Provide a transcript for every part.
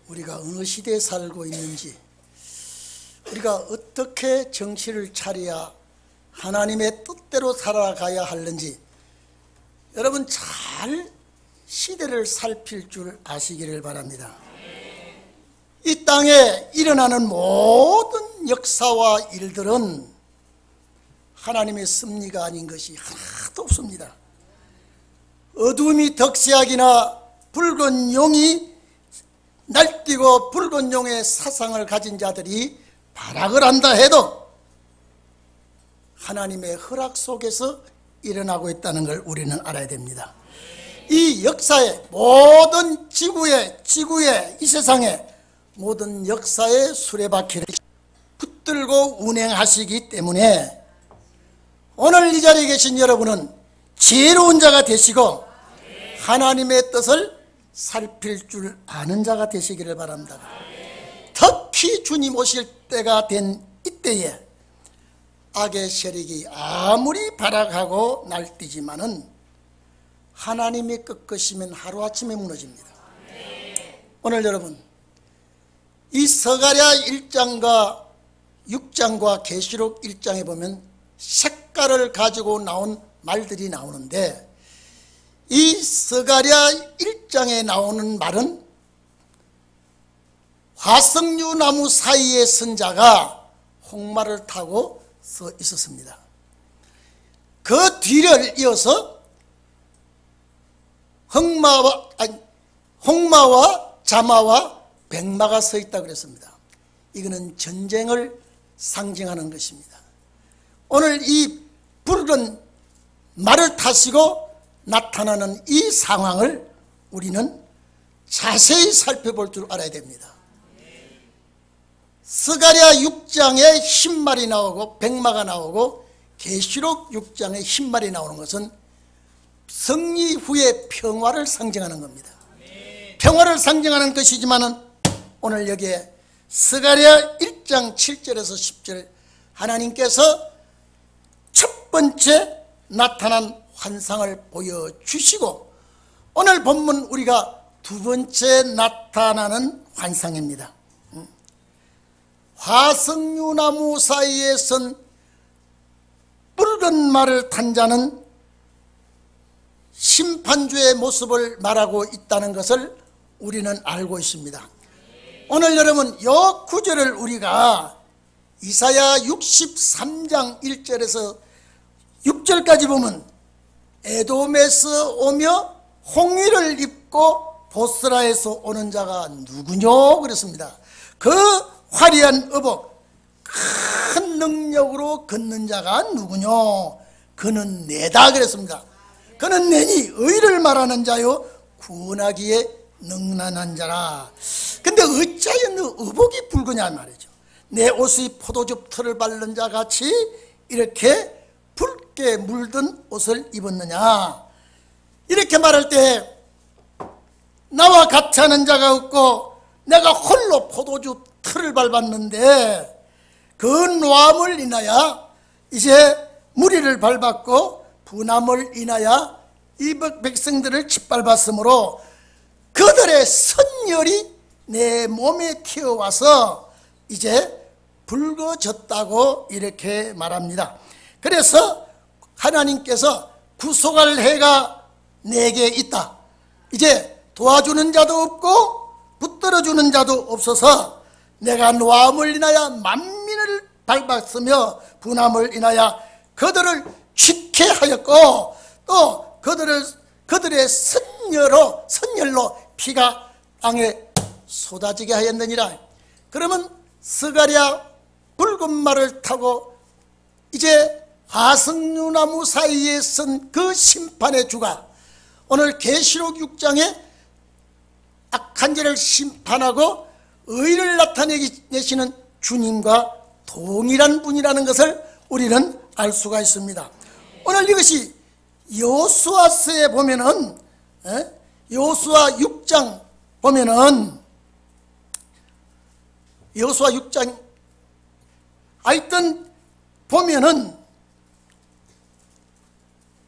우리가 어느 시대에 살고 있는지, 우리가 어떻게 정신을 차려야 하나님의 뜻대로 살아가야 하는지 여러분 잘 시대를 살필 줄 아시기를 바랍니다. 이 땅에 일어나는 모든 역사와 일들은 하나님의 섭리가 아닌 것이 하나도 없습니다. 어둠이 덕시하기나 붉은 용이 날뛰고 붉은 용의 사상을 가진 자들이 발악을 한다 해도 하나님의 허락 속에서 일어나고 있다는 걸 우리는 알아야 됩니다. 이 역사의 모든 지구의 이 세상의 모든 역사의 수레바퀴를 붙들고 운행하시기 때문에 오늘 이 자리에 계신 여러분은 지혜로운 자가 되시고 하나님의 뜻을 살필 줄 아는 자가 되시기를 바랍니다. 특히 주님 오실 때가 된 이때에 악의 세력이 아무리 발악하고 날뛰지만은 하나님이 꺾으시면 하루아침에 무너집니다. 오늘 여러분 이 스가랴 1장과 6장과 계시록 1장에 보면 색깔을 가지고 나온 말들이 나오는데, 이 스가랴 1장에 나오는 말은 화석류 나무 사이에 선 자가 홍마를 타고 서 있었습니다. 그 뒤를 이어서 홍마와 자마와 백마가 서 있다고 그랬습니다. 이거는 전쟁을 상징하는 것입니다. 오늘 이 붉은 말을 타시고 나타나는 이 상황을 우리는 자세히 살펴볼 줄 알아야 됩니다. 스가랴 6장에 흰말이 나오고 백마가 나오고 계시록 6장에 흰말이 나오는 것은 승리 후의 평화를 상징하는 겁니다. 평화를 상징하는 것이지만은 오늘 여기에 스가랴 1장 7절에서 10절 하나님께서 첫 번째 나타난 환상을 보여주시고, 오늘 본문 우리가 두 번째 나타나는 환상입니다. 화석류나무 사이에 선 붉은 말을 탄 자는 심판주의 모습을 말하고 있다는 것을 우리는 알고 있습니다. 오늘 여러분 이 구절을 우리가 이사야 63장 1절에서 6절까지 보면 에돔에서 오며 홍위를 입고 보스라에서 오는 자가 누구뇨 그랬습니다. 그 화려한 의복 큰 능력으로 걷는 자가 누구뇨, 그는 내다 그랬습니다. 그는 내니 의를 말하는 자요 구원하기에 능란한 자라. 근데 어찌하여 너 의복이 붉으냐 말이죠. 내 옷이 포도즙 털을 바른 자 같이 이렇게 붉게 물든 옷을 입었느냐. 이렇게 말할 때 나와 같이 하는 자가 없고 내가 홀로 포도즙 털을 밟았는데 그 노함을 인하여 이제 무리를 밟았고 분함을 인하여 이 백성들을 짓밟았으므로 그들의 선열이 내 몸에 튀어와서 이제 붉어졌다고 이렇게 말합니다. 그래서 하나님께서 구속할 해가 내게 있다. 이제 도와주는 자도 없고 붙들어주는 자도 없어서 내가 노함을 인하여 만민을 밟았으며 분함을 인하여 그들을 죽게 하였고 또 그들의 선열로 피가 땅에 쏟아지게 하였느니라. 그러면 스가랴 붉은 말을 타고 이제 화석류나무 사이에 선 그 심판의 주가 오늘 계시록 6장에 악한 자를 심판하고 의를 나타내시는 주님과 동일한 분이라는 것을 우리는 알 수가 있습니다. 오늘 이것이 여호수아서에 보면은 여호수아 6장 보면은 여호수아 6장 하여튼 보면은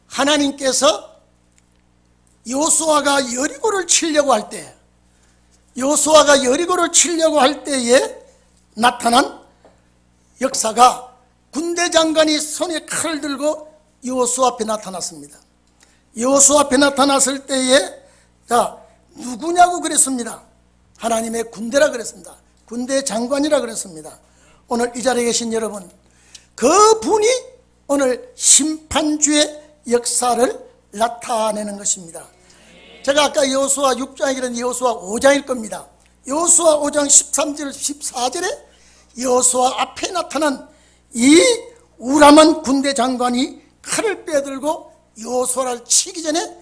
하나님께서 여호수아가 여리고를 치려고 할 때 여호수아가 여리고를 치려고 할 때에 나타난 역사가 군대 장관이 손에 칼을 들고 여호수아 앞에 나타났습니다. 여호수아 앞에 나타났을 때에 자, 누구냐고 그랬습니다. 하나님의 군대라 그랬습니다. 군대 장관이라 그랬습니다. 오늘 이 자리에 계신 여러분, 그 분이 오늘 심판주의 역사를 나타내는 것입니다. 제가 아까 여호수아 6장이라는 여호수아 5장일 겁니다. 여호수아 5장 13절 14절에 여호수아 앞에 나타난 이 우람한 군대 장관이 칼을 빼들고 여호수아를 치기 전에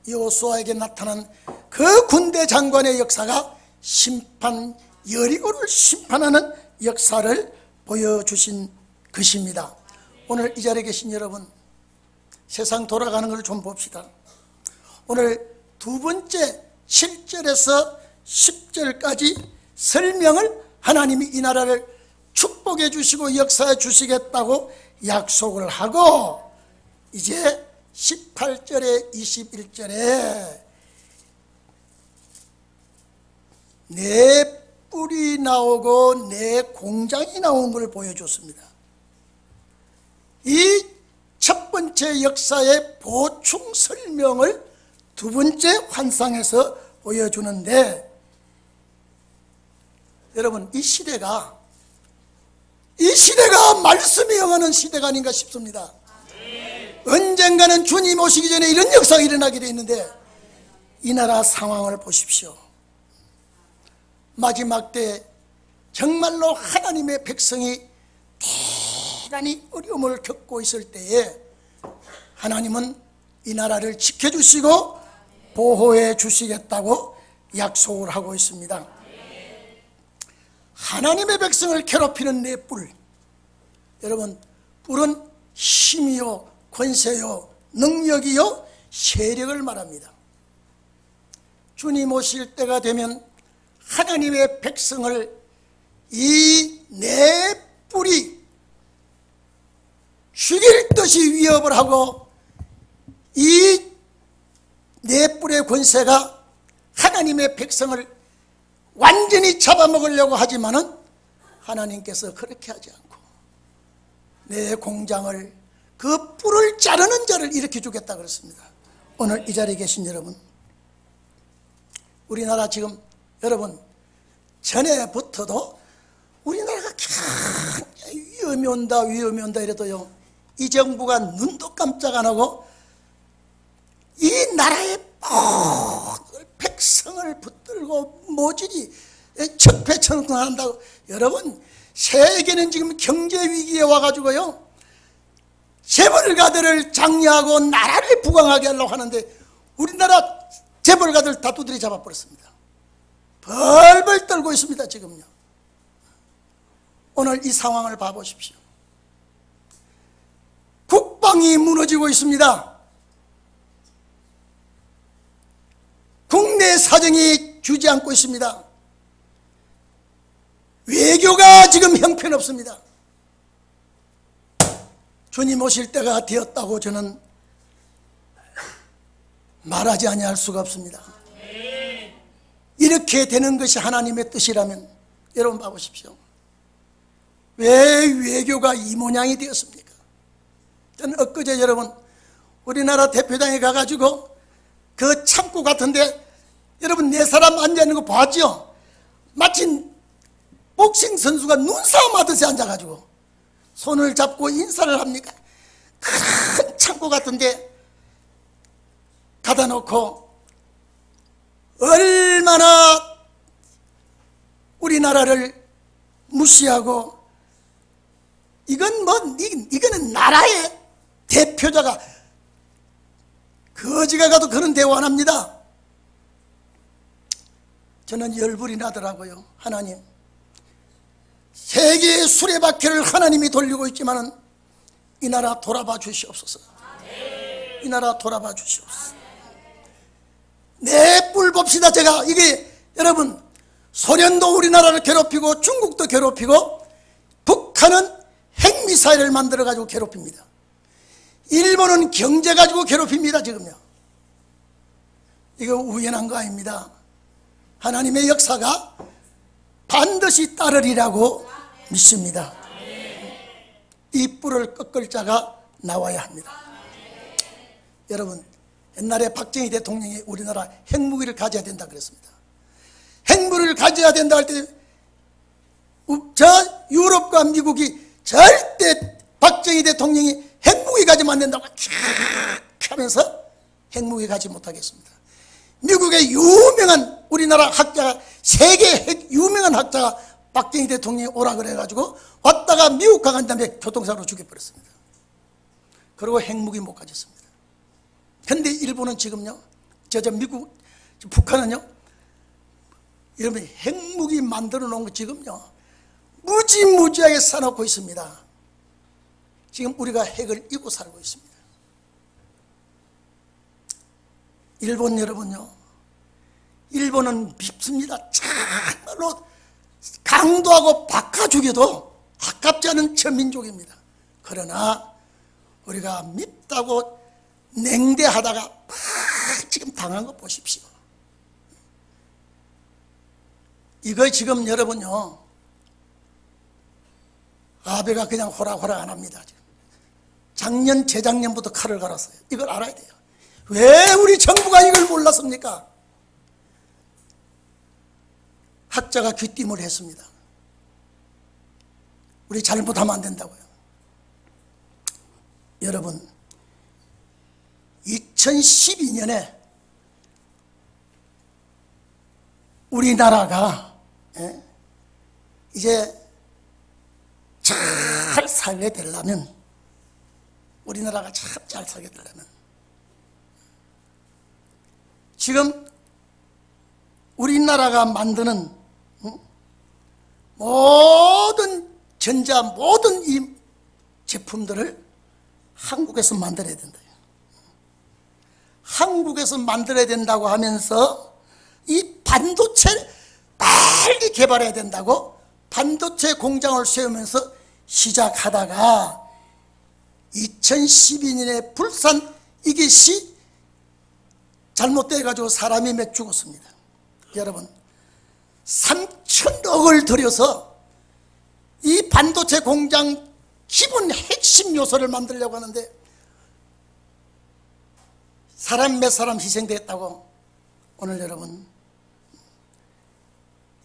여호수아에게 나타난 그 군대 장관의 역사가 심판, 여리고를 심판하는 역사를 보여주신 것입니다. 오늘 이 자리에 계신 여러분, 세상 돌아가는 것을 좀 봅시다. 오늘 두 번째 7절에서 10절까지 설명을 하나님이 이 나라를 축복해 주시고 역사해 주시겠다고 약속을 하고, 이제 18절에 21절에 내 뿔이 나오고 내 공장이 나온 걸 보여줬습니다. 이 첫 번째 역사의 보충 설명을 두 번째 환상에서 보여주는데, 여러분 이 시대가 말씀이 영하는 시대가 아닌가 싶습니다. 언젠가는 주님 오시기 전에 이런 역사가 일어나게 되어 있는데, 이 나라 상황을 보십시오. 마지막 때 정말로 하나님의 백성이 대단히 어려움을 겪고 있을 때에 하나님은 이 나라를 지켜주시고 보호해 주시겠다고 약속을 하고 있습니다. 하나님의 백성을 괴롭히는 내 뿔, 여러분 뿔은 힘이요 권세요 능력이요 세력을 말합니다. 주님 오실 때가 되면 하나님의 백성을 이 내 뿔이 죽일 듯이 위협을 하고, 이 내 뿔의 권세가 하나님의 백성을 완전히 잡아먹으려고 하지만은 하나님께서 그렇게 하지 않고 내 공장을, 그 뿔을 자르는 자를 일으켜 주겠다 그랬습니다. 오늘 이 자리에 계신 여러분, 우리나라 지금 여러분 전에부터도 우리나라가 굉장히 위험이 온다 이래도요, 이 정부가 눈도 깜짝 안 하고 이 나라의 모든 백성을 붙들고 모질이 적폐청산한다고. 여러분 세계는 지금 경제 위기에 와가지고요, 재벌가들을 장려하고 나라를 부강하게 하려고 하는데 우리나라 재벌가들 다 두드려 잡아버렸습니다. 벌벌 떨고 있습니다 지금요. 오늘 이 상황을 봐보십시오. 국방이 무너지고 있습니다. 국내 사정이 주지않고 있습니다. 외교가 지금 형편없습니다. 주님 오실 때가 되었다고 저는 말하지 아니할 수가 없습니다. 이렇게 되는 것이 하나님의 뜻이라면 여러분 봐보십시오. 왜 외교가 이 모양이 되었습니까? 저는 엊그제 여러분 우리나라 대표당에 가가지고 그 창고 같은데 여러분 네 사람 앉아있는 거 봤죠? 마치 복싱 선수가 눈싸움 하듯이 앉아가지고 손을 잡고 인사를 합니까? 큰 창고 같은데 가다 놓고 얼마나 우리나라를 무시하고, 이거는 나라의 대표자가 거지가 가도 그런 대화 안 합니다. 저는 열불이 나더라고요. 하나님, 세계의 수레바퀴를 하나님이 돌리고 있지만은 이 나라 돌아봐 주시옵소서. 이 나라 돌아봐 주시옵소서. 내 뿔 봅시다. 제가 이게 여러분 소련도 우리나라를 괴롭히고 중국도 괴롭히고 북한은 핵미사일을 만들어 가지고 괴롭힙니다. 일본은 경제 가지고 괴롭힙니다 지금요. 이거 우연한 거 아닙니다. 하나님의 역사가 반드시 따르리라고 믿습니다. 이 뿔을 꺾을 자가 나와야 합니다. 여러분, 옛날에 박정희 대통령이 우리나라 핵무기를 가져야 된다 그랬습니다. 핵무기를 가져야 된다 할 때 저 유럽과 미국이 절대 박정희 대통령이 핵무기 가지면 안 된다고 하면서 핵무기 가지 못하겠습니다. 미국의 유명한 우리나라 학자가, 세계 핵 유명한 학자가 박정희 대통령이 오라 그래가지고 왔다가 미국 가간 다음에 교통사고로 죽여버렸습니다. 그리고 핵무기 못 가졌습니다. 근데 일본은 지금요, 미국, 북한은요, 여러분 핵무기 만들어 놓은 거 지금요 무지무지하게 쌓아놓고 있습니다. 지금 우리가 핵을 잊고 살고 있습니다. 일본 여러분요, 일본은 밉습니다. 정말로 강도하고 바꿔 죽여도 아깝지 않은 천민족입니다. 그러나 우리가 밉다고 냉대하다가 막 지금 당한 거 보십시오. 이거 지금 여러분요, 아베가 그냥 호락호락 안 합니다. 작년, 재작년부터 칼을 갈았어요. 이걸 알아야 돼요. 왜 우리 정부가 이걸 몰랐습니까? 학자가 귀띔을 했습니다. 우리 잘못하면 안 된다고요. 여러분, 2012년에 우리나라가 이제 잘 살게 되려면, 우리나라가 참 잘 살게 되려면 지금 우리나라가 만드는 모든 모든 이 제품들을 한국에서 만들어야 된다. 한국에서 만들어야 된다고 하면서 이 반도체를 빨리 개발해야 된다고 반도체 공장을 세우면서 시작하다가 2012년에 불산 이것이 잘못돼가지고 사람이 몇 죽었습니다. 여러분, 3천억을 들여서 이 반도체 공장 기본 핵심 요소를 만들려고 하는데 사람 몇 사람 희생됐다고. 오늘 여러분,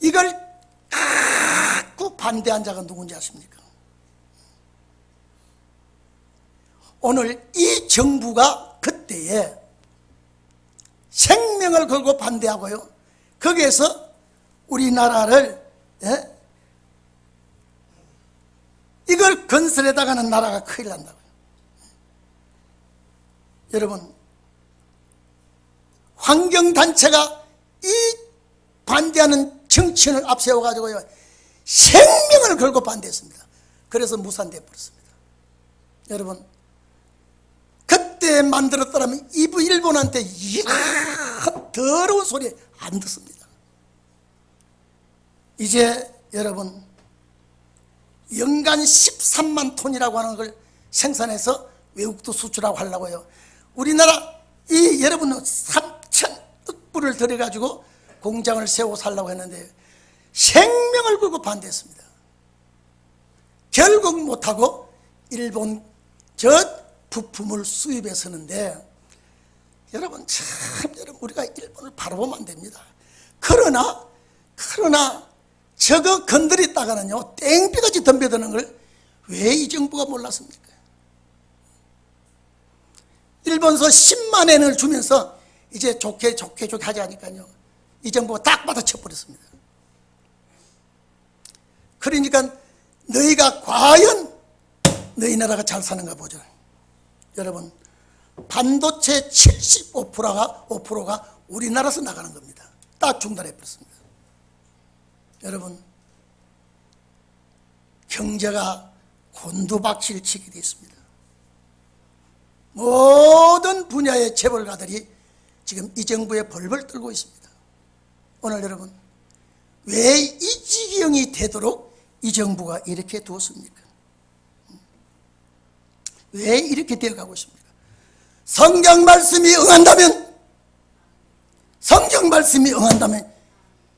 이걸 자꾸 반대한 자가 누군지 아십니까? 오늘 이 정부가 그때에 생명을 걸고 반대하고요, 거기에서 우리나라를 이걸 건설해다가는 나라가 큰일 난다고요. 여러분, 환경단체가 이 반대하는 정치인을 앞세워가지고요 생명을 걸고 반대했습니다. 그래서 무산되어 버렸습니다. 여러분, 그때 만들었더라면 일본한테 이런 더러운 소리 안 듣습니다. 이제 여러분, 연간 13만 톤이라고 하는 걸 생산해서 외국도 수출하고 하려고요. 우리나라 이 여러분 3천억 불을 들여가지고 공장을 세우고 살려고 했는데 생명을 걸고 반대했습니다. 결국 못하고 일본 부품을 수입해 쓰는데, 여러분 여러분 우리가 일본을 바라보면 안 됩니다. 그러나 저거 건드렸다가는요 땡볕같이 덤벼드는 걸 왜 이 정부가 몰랐습니까? 일본서 10만 엔을 주면서 이제 좋게 하지 하니까요 이 정부가 딱 받아쳐버렸습니다. 그러니까 너희가 과연 너희 나라가 잘 사는가 보죠. 여러분, 반도체 75%가 우리나라에서 나가는 겁니다. 딱 중단해버렸습니다. 여러분, 경제가 곤두박질치게 되었습니다. 모든 분야의 재벌가들이 지금 이 정부에 벌벌 떨고 있습니다. 오늘 여러분, 왜 이 지경이 되도록 이 정부가 이렇게 두었습니까? 왜 이렇게 되어가고 있습니까? 성경 말씀이 응한다면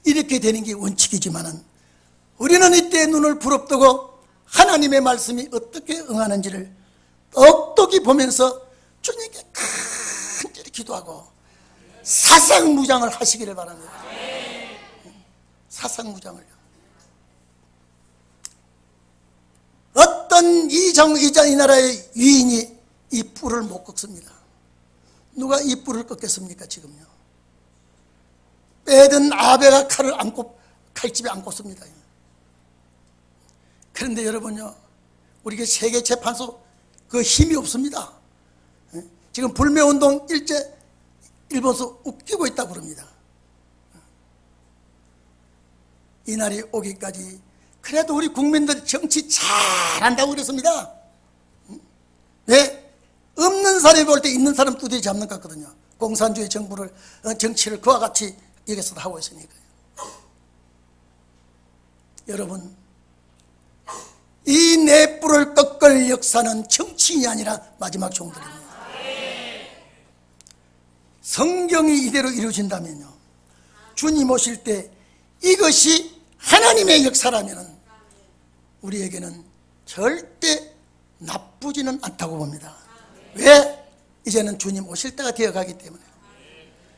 이렇게 되는 게 원칙이지만은 우리는 이때 눈을 부릅뜨고 하나님의 말씀이 어떻게 응하는지를 똑똑히 보면서 주님께 간절히 기도하고 사상무장을 하시기를 바랍니다. 사상무장을요. 어떤 이 나라의 위인이 이 뿔을 못 꺾습니다. 누가 이 뿔을 꺾겠습니까? 지금요. 빼든 아베가 칼집에 안 꽂습니다. 그런데 여러분요, 우리가 세계재판소 그 힘이 없습니다. 지금 불매운동 일제 일본서 웃기고 있다고 그럽니다. 이날이 오기까지 그래도 우리 국민들 정치 잘한다고 그랬습니다. 왜? 없는 사람이 볼 때 있는 사람 두드려 잡는 것 같거든요. 공산주의 정치를 그와 같이 여기서도 하고 있으니까요. 여러분, 이 내 뿔을 꺾을 역사는 정치인이 아니라 마지막 종들입니다. 성경이 이대로 이루어진다면요, 주님 오실 때 이것이 하나님의 역사라면 우리에게는 절대 나쁘지는 않다고 봅니다. 왜? 이제는 주님 오실 때가 되어가기 때문에.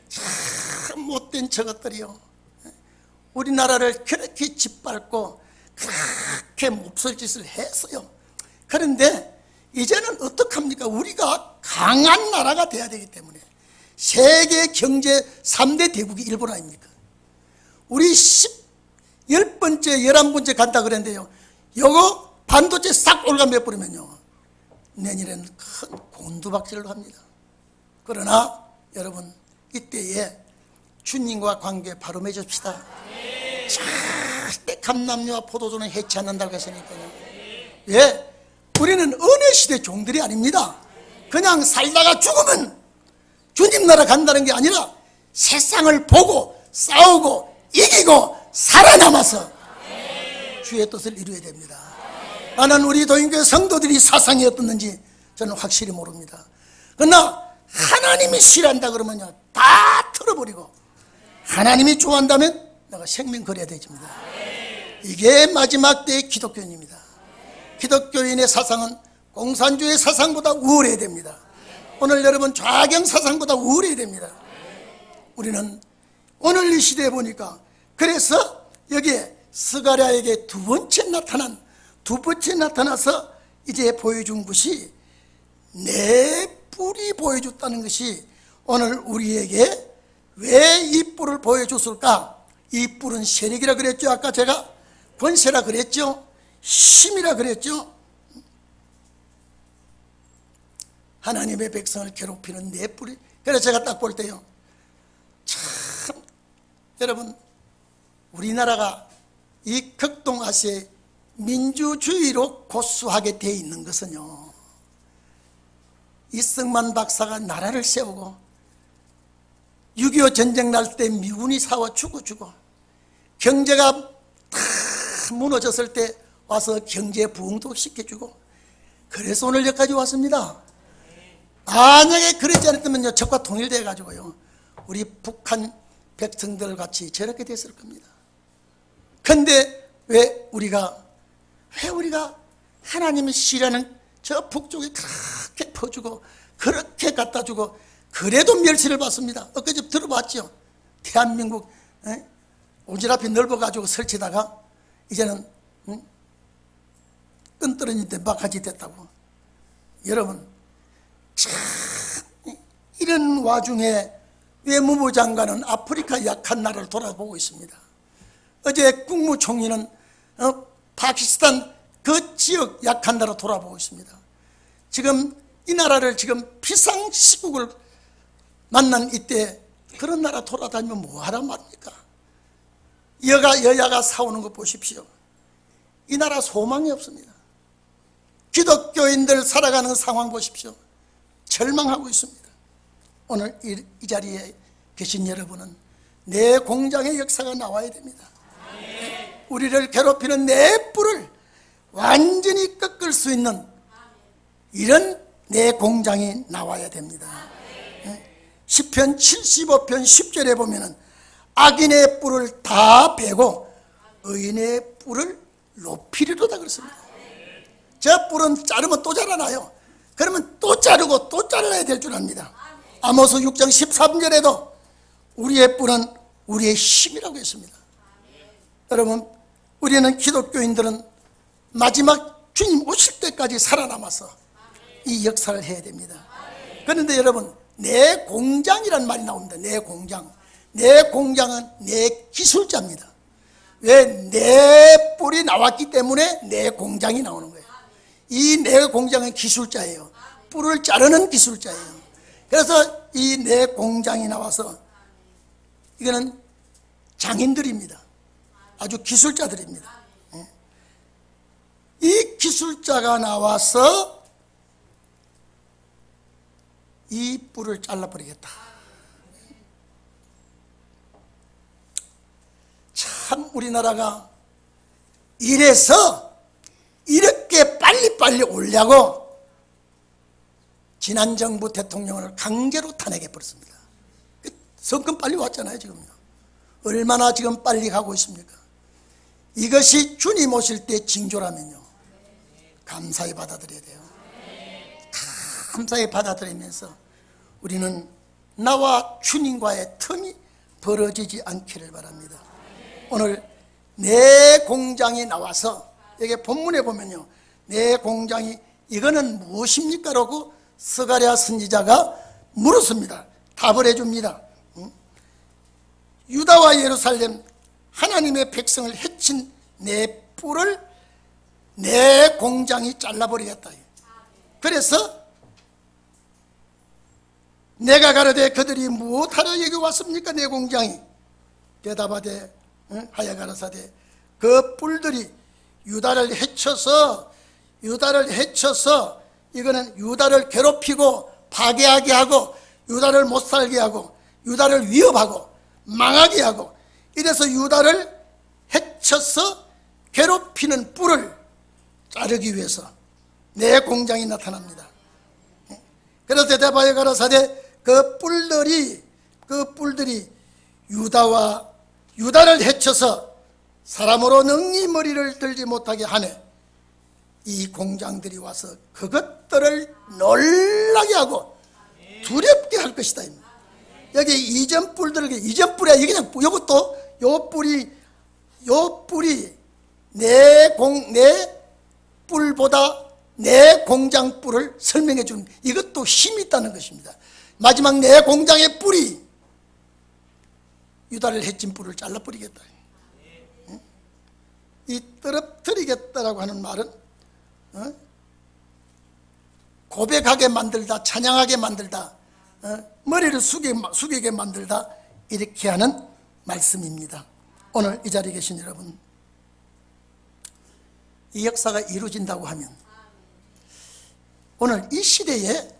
참 못된 저것들이요, 우리나라를 그렇게 짓밟고 그렇게 몹쓸 짓을 했어요. 그런데 이제는 어떡합니까? 우리가 강한 나라가 돼야 되기 때문에. 세계 경제 3대 대국이 일본 아닙니까? 우리 10번째 11번째 간다 그랬는데요, 요거 반도체 싹 올가매 버리면요 내년에는 큰 곤두박질로 합니다. 그러나 여러분, 이때에 주님과 관계 바로 맺읍시다. 절대 감남류와 포도주는 해치 않는다고 했으니까요. 예, 우리는 은혜 시대 종들이 아닙니다. 그냥 살다가 죽으면 주님 나라 간다는 게 아니라 세상을 보고 싸우고 이기고 살아남아서 주의 뜻을 이루어야 됩니다. 나는 우리 도인교회 성도들이 사상이 어떻는지 저는 확실히 모릅니다. 그러나 하나님이 싫어한다 그러면요 다 틀어버리고, 하나님이 좋아한다면 내가 생명 걸어야 되집니다. 이게 마지막 때의 기독교인입니다. 기독교인의 사상은 공산주의 사상보다 우월해야 됩니다. 오늘 여러분 좌경 사상보다 우월해야 됩니다. 우리는 오늘 이 시대에 보니까, 그래서 여기에 스가랴에게 두 번째 나타나서 이제 보여준 것이 내 뿔이 보여줬다는 것이 오늘 우리에게 왜 이 뿔을 보여줬을까? 이 뿔은 세력이라 그랬죠. 아까 제가 권세라 그랬죠. 힘이라 그랬죠. 하나님의 백성을 괴롭히는 내 뿔이. 그래서 제가 딱 볼 때요, 참 여러분, 우리나라가 이 극동아시아의 민주주의로 고수하게 돼 있는 것은요, 이승만 박사가 나라를 세우고 6.25 전쟁 날 때 미군이 사와 죽고 경제가 다 무너졌을 때 와서 경제 부흥도 시켜주고, 그래서 오늘 여기까지 왔습니다. 만약에 그러지 않았다면요 적과 통일돼 가지고요 우리 북한 백성들 같이 저렇게 됐을 겁니다. 근데 왜 우리가 하나님이 싫어하는 저 북쪽에 그렇게 퍼주고 그렇게 갖다 주고 그래도 멸시를 받습니다. 엊그제 들어봤죠? 대한민국 오지랖이 넓어가지고 설치다가 이제는 끈떨어진데 막하지 됐다고. 여러분, 참 이런 와중에 외무부 장관은 아프리카 약한 나라를 돌아보고 있습니다. 어제 국무총리는 파키스탄 그 지역 약한 나라 돌아보고 있습니다. 지금 이 나라를 지금 비상시국을 만난 이때 그런 나라 돌아다니면 뭐하란 말입니까? 여야가 싸우는 거 보십시오. 이 나라 소망이 없습니다. 기독교인들 살아가는 상황 보십시오. 절망하고 있습니다. 오늘 이 자리에 계신 여러분은 내 공장의 역사가 나와야 됩니다. 우리를 괴롭히는 내 뿔을 완전히 꺾을 수 있는 이런 내 공장이 나와야 됩니다. 시편 75편 10절에 보면은 악인의 뿔을 다 베고 의인의 뿔을 높이리로다 그랬습니다. 저 뿔은 자르면 또 자라나요. 그러면 또 자르고 또 잘라야 될 줄 압니다. 아모스 6장 13절에도 우리의 뿔은 우리의 힘이라고 했습니다. 여러분, 우리는 기독교인들은 마지막 주님 오실 때까지 살아남아서 이 역사를 해야 됩니다. 그런데 여러분, 내 공장이란 말이 나옵니다. 내 공장. 내 공장은 내 기술자입니다. 왜? 내 뿔이 나왔기 때문에 내 공장이 나오는 거예요. 이 내 공장은 기술자예요. 뿔을 자르는 기술자예요. 그래서 이 내 공장이 나와서 이거는 장인들입니다. 아주 기술자들입니다. 이 기술자가 나와서 이 뿔을 잘라버리겠다. 참 우리나라가 이래서 이렇게 빨리빨리 오려고 지난 정부 대통령을 강제로 탄핵해버렸습니다. 성큼 빨리 왔잖아요. 지금요. 얼마나 지금 빨리 가고 있습니까? 이것이 주님 오실 때 징조라면요, 감사히 받아들여야 돼요. 감사히 받아들이면서 우리는 나와 주님과의 틈이 벌어지지 않기를 바랍니다. 오늘 내 공장이 나와서 여기 본문에 보면요, 내 공장이 이거는 무엇입니까? 라고 스가랴 선지자가 물었습니다. 답을 해줍니다. 유다와 예루살렘 하나님의 백성을 해친 내 뿔을 내 공장이 잘라버리겠다. 그래서 내가 가로되 그들이 무엇하러 여기 왔습니까? 내 공장이 대답하되 하여 가라사대 그 뿔들이 유다를 해쳐서 이거는 유다를 괴롭히고 파괴하게 하고 유다를 못살게 하고 유다를 위협하고 망하게 하고 이래서 유다를 해쳐서 괴롭히는 뿔을 자르기 위해서 내 공장이 나타납니다. 그래서 대답하여 가라사대 그 뿔들이 유다를 해쳐서 사람으로 능히 머리를 들지 못하게 하네. 이 공장들이 와서 그것들을 놀라게 하고 두렵게 할 것이다. 여기 이전 뿔들을, 이전 뿔이야. 이게 그냥 요것도 요 뿔이 내 뿔보다 내 공장 뿔을 설명해 주는, 이것도 힘이 있다는 것입니다. 마지막 내 공장의 뿔이 유다를 해친 뿔을 잘라버리겠다. 이 떨어뜨리겠다라고 하는 말은 고백하게 만들다, 찬양하게 만들다, 머리를 숙이게 만들다, 이렇게 하는 말씀입니다. 오늘 이 자리에 계신 여러분, 이 역사가 이루어진다고 하면, 오늘 이 시대에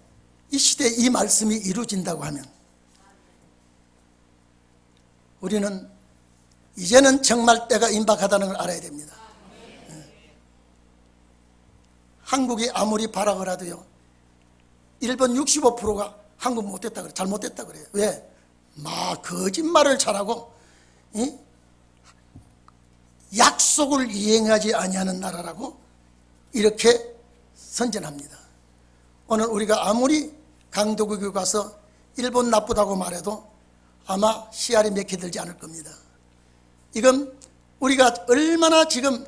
이 말씀이 이루어진다고 하면 우리는 이제는 정말 때가 임박하다는 걸 알아야 됩니다. 한국이 아무리 바라고 하도요, 일본 65%가 한국 못됐다 그래, 잘못됐다 그래요. 왜? 막 거짓말을 잘하고 약속을 이행하지 아니하는 나라라고 이렇게 선전합니다. 오늘 우리가 아무리 강도국에 가서 일본 나쁘다고 말해도 아마 씨알이 몇 개 들지 않을 겁니다. 이건 우리가 얼마나 지금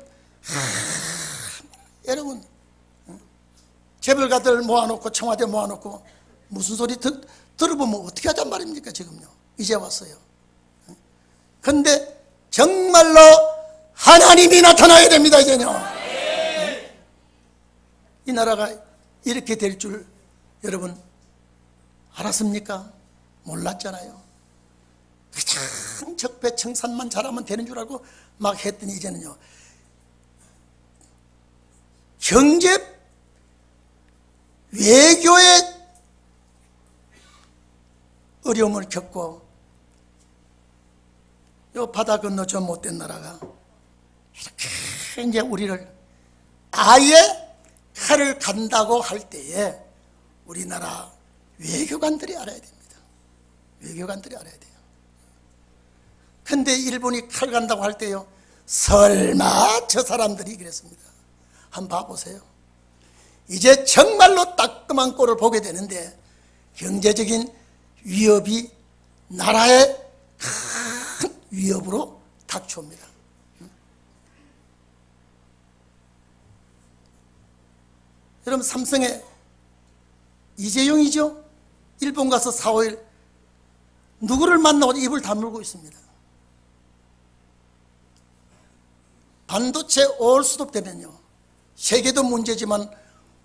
여러분 재벌가들 모아놓고 청와대 모아놓고 무슨 소리 들어보면 어떻게 하잔 말입니까? 지금요 이제 왔어요. 근데 정말로 하나님이 나타나야 됩니다. 이제요. 이 나라가 이렇게 될 줄 여러분 알았습니까? 몰랐잖아요. 참 적폐청산만 잘하면 되는 줄 알고 막 했더니 이제는요, 경제 외교의 어려움을 겪고 요 바다 건너 저 못된 나라가 이렇게 이제 우리를 아예 칼을 간다고 할 때에 우리나라 외교관들이 알아야 됩니다. 외교관들이 알아야 돼요. 근데 일본이 칼 간다고 할 때요, 설마 저 사람들이 그랬습니다. 한번 봐보세요. 이제 정말로 따끔한 꼴을 보게 되는데 경제적인 위협이 나라의 큰 위협으로 닥쳐옵니다. 여러분, 삼성의 이재용이죠? 일본 가서 4, 5일 누구를 만나고 입을 다물고 있습니다. 반도체 올수도 되면요, 세계도 문제지만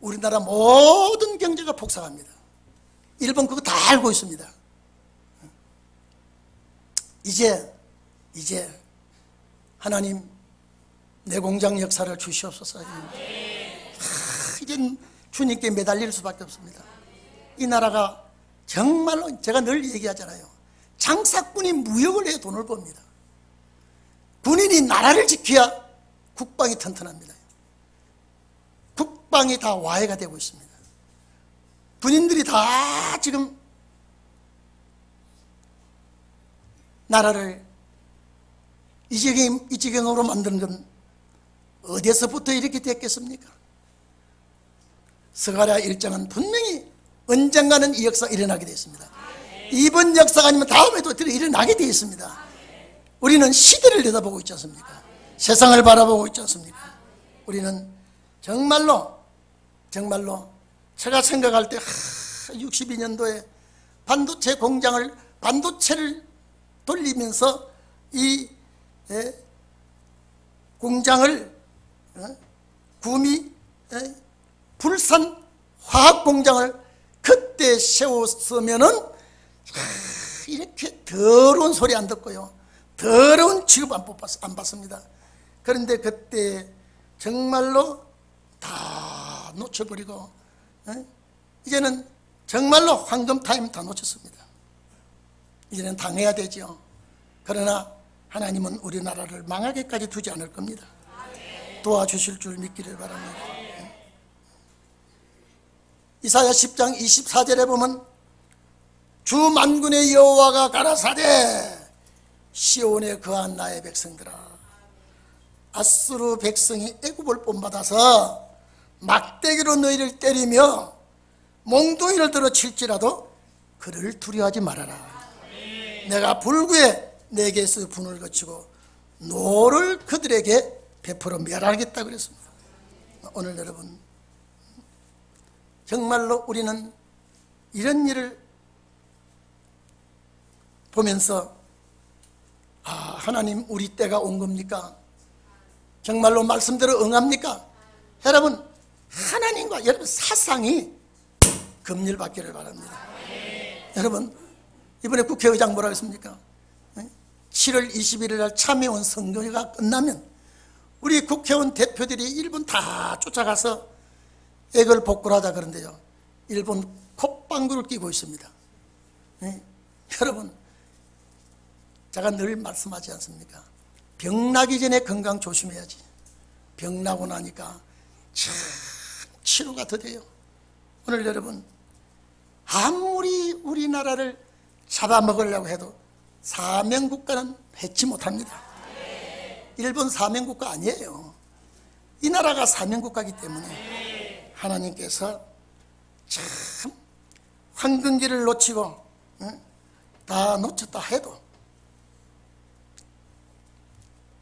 우리나라 모든 경제가 폭삭합니다. 일본 그거 다 알고 있습니다. 이제 하나님 내 공장 역사를 주시옵소서. 이제 주님께 매달릴 수밖에 없습니다. 이 나라가 정말로 제가 늘 얘기하잖아요. 장사꾼이 무역을 해야 돈을 법니다. 군인이 나라를 지켜야 국방이 튼튼합니다. 국방이 다 와해가 되고 있습니다. 군인들이 다 지금 나라를 이 지경으로 만드는 건 어디서부터 이렇게 됐겠습니까? 스가랴 1장은 분명히 언젠가는 이 역사가 일어나게 되어 있습니다. 이번 역사가 아니면 다음에도 일어나게 되어 있습니다. 우리는 시대를 내다보고 있지 않습니까? 세상을 바라보고 있지 않습니까? 우리는 정말로 제가 생각할 때 62년도에 반도체를 돌리면서 이 공장을 구미 불산 화학공장을 그때 세웠으면은 이렇게 더러운 소리 안 듣고요, 더러운 취급 안 받습니다. 그런데 그때 정말로 다 놓쳐버리고 이제는 정말로 황금 타임 다 놓쳤습니다. 이제는 당해야 되죠. 그러나 하나님은 우리나라를 망하게까지 두지 않을 겁니다. 도와주실 줄 믿기를 바랍니다. 이사야 10장 24절에 보면 주 만군의 여호와가 가라사대 시온에 거한 나의 백성들아, 아수르 백성이 애굽을 본받아서 막대기로 너희를 때리며 몽둥이를 들어 칠지라도 그를 두려워하지 말아라. 내가 불구에 내게서 분을 거치고 노를 그들에게 베풀어 멸하겠다 그랬습니다. 오늘 여러분, 정말로 우리는 이런 일을 보면서 하나님 우리 때가 온 겁니까? 정말로 말씀대로 응합니까? 여러분, 하나님과 여러분 사상이 검열받기를 바랍니다. 여러분, 이번에 국회의장 뭐라고 했습니까? 7월 21일 날 참여원 선거가 끝나면 우리 국회의원 대표들이 일본 다 쫓아가서 액을 복구하자 그런데요, 일본 콧방구를 끼고 있습니다. 여러분, 제가 늘 말씀하지 않습니까? 병 나기 전에 건강 조심해야지. 병 나고 나니까 참 치료가 더 돼요. 오늘 여러분, 아무리 우리나라를 잡아먹으려고 해도 사명국가는 해치 못합니다. 일본 사명국가 아니에요. 이 나라가 사명국가이기 때문에 하나님께서 참 황금기를 놓치고 다 놓쳤다 해도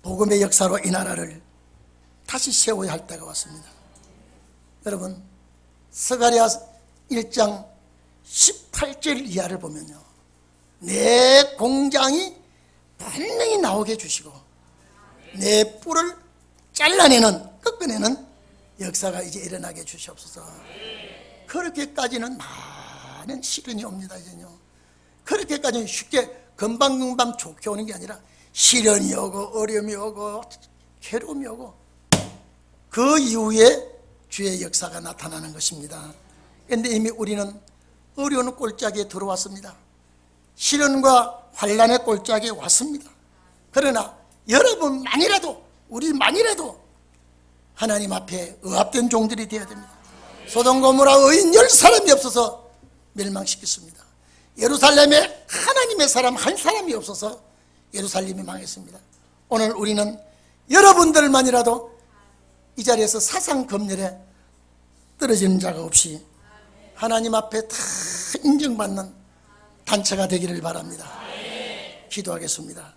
복음의 역사로 이 나라를 다시 세워야 할 때가 왔습니다. 여러분, 스가랴 1장 18절 이하를 보면요, 내 공장이 분명히 나오게 해주시고 내 뿔을 잘라내는, 꺾어내는 역사가 이제 일어나게 해주시옵소서. 그렇게까지는 많은 시련이 옵니다. 이제요, 그렇게까지는 쉽게 금방금방 좋게 오는 게 아니라 시련이 오고 어려움이 오고 괴로움이 오고 그 이후에 주의 역사가 나타나는 것입니다. 그런데 이미 우리는 어려운 꼴짝에 들어왔습니다. 시련과 환난의 꼴짝에 왔습니다. 그러나 여러분만이라도, 우리만이라도 하나님 앞에 의합된 종들이 되어야 됩니다. 소돔 고모라 의인 10사람이 없어서 멸망시켰습니다. 예루살렘에 하나님의 사람 한 사람이 없어서 예루살렘이 망했습니다. 오늘 우리는 여러분들만이라도 이 자리에서 사상검열에 떨어지는 자가 없이 하나님 앞에 다 인정받는 단체가 되기를 바랍니다. 기도하겠습니다.